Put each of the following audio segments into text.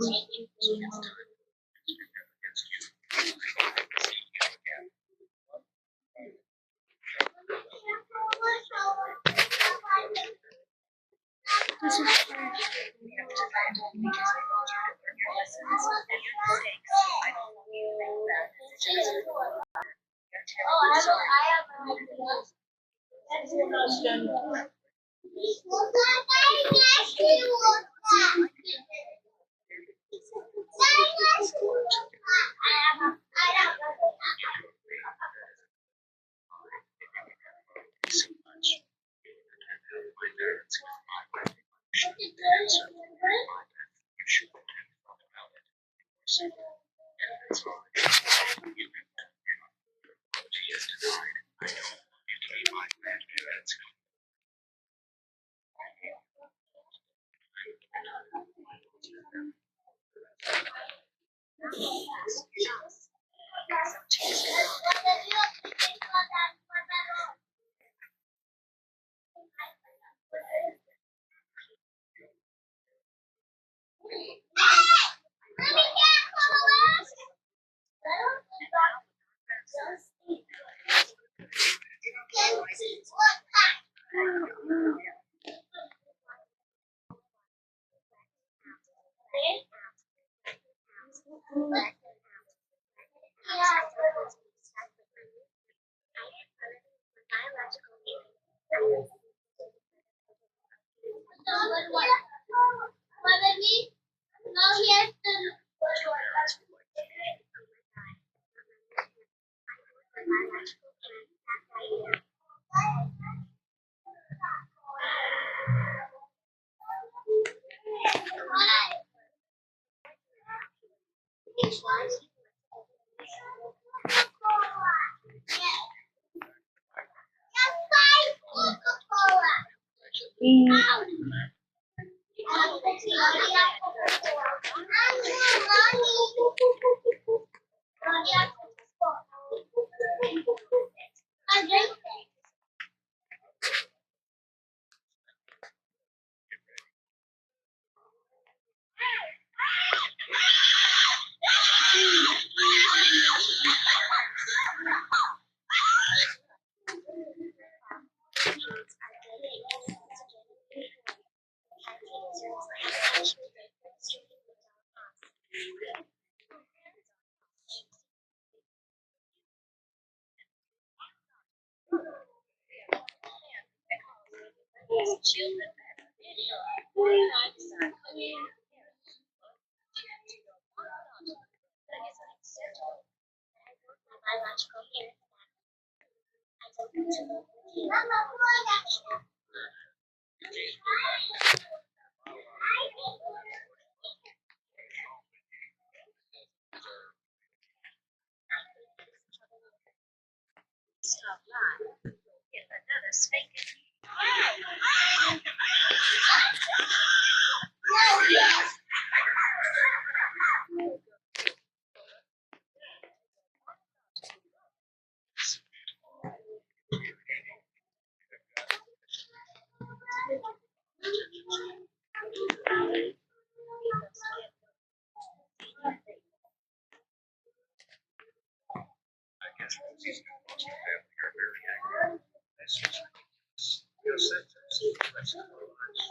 This is for you have to find because I want you to learn your lessons and your mistakes. I don't want you to make bad decisions. You're terribly sorry. So much. My parents you should have thought about it. And that's all. You can apology is denied. I don't want you to be my grandparents. Stop live. Get another spanking. I guess Rosie's family are very angry. That's just ridiculous. You know, sometimes the rest of our lives.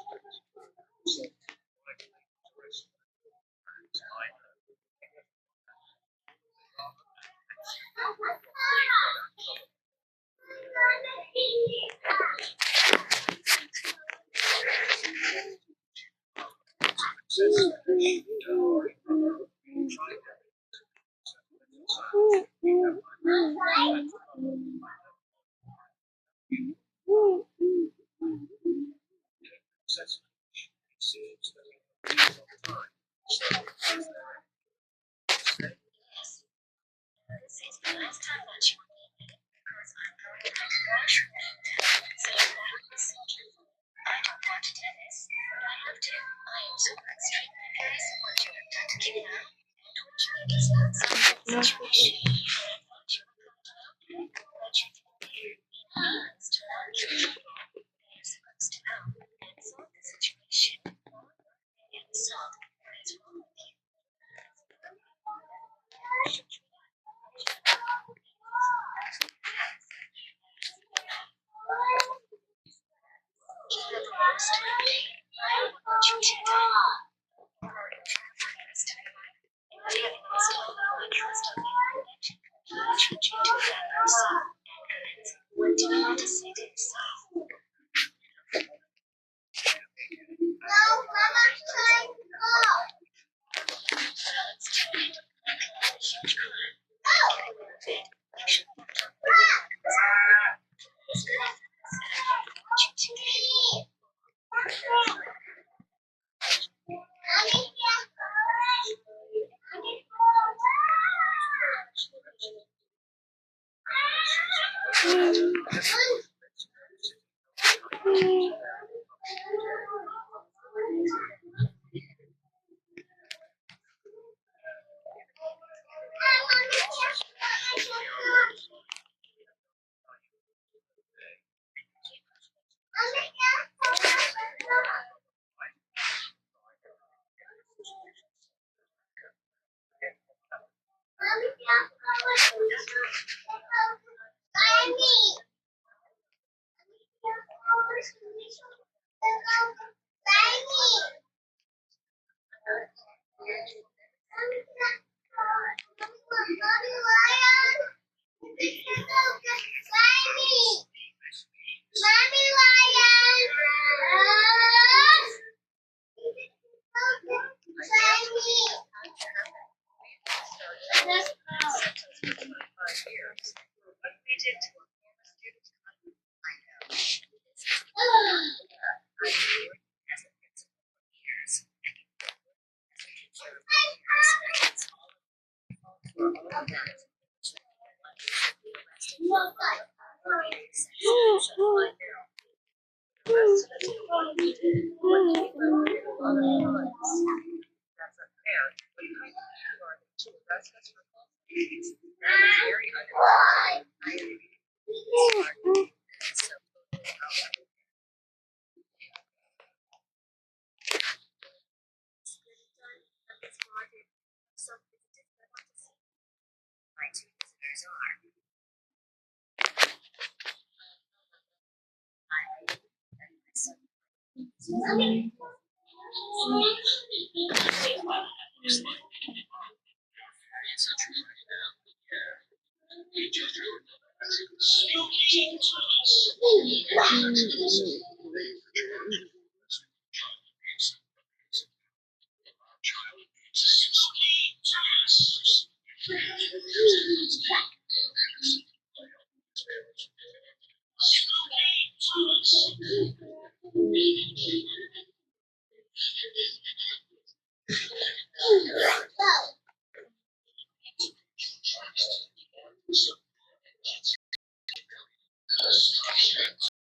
This is the last time that you will need me because I'm going to crash your head. So that was I don't want to do this, but I have to. I am so frustrated because what you have done to Kina and what you did is not something situation. I thought you were going to help me, but you didn't hear me means to not treat people. They're supposed to help and solve the situation. And solve what is wrong with you. you to members. What do you want to say to yourself? No, Mama's trying to go. It's Tomy. Huge crime. Oh! You should not talk about it. It's good. And I want you to get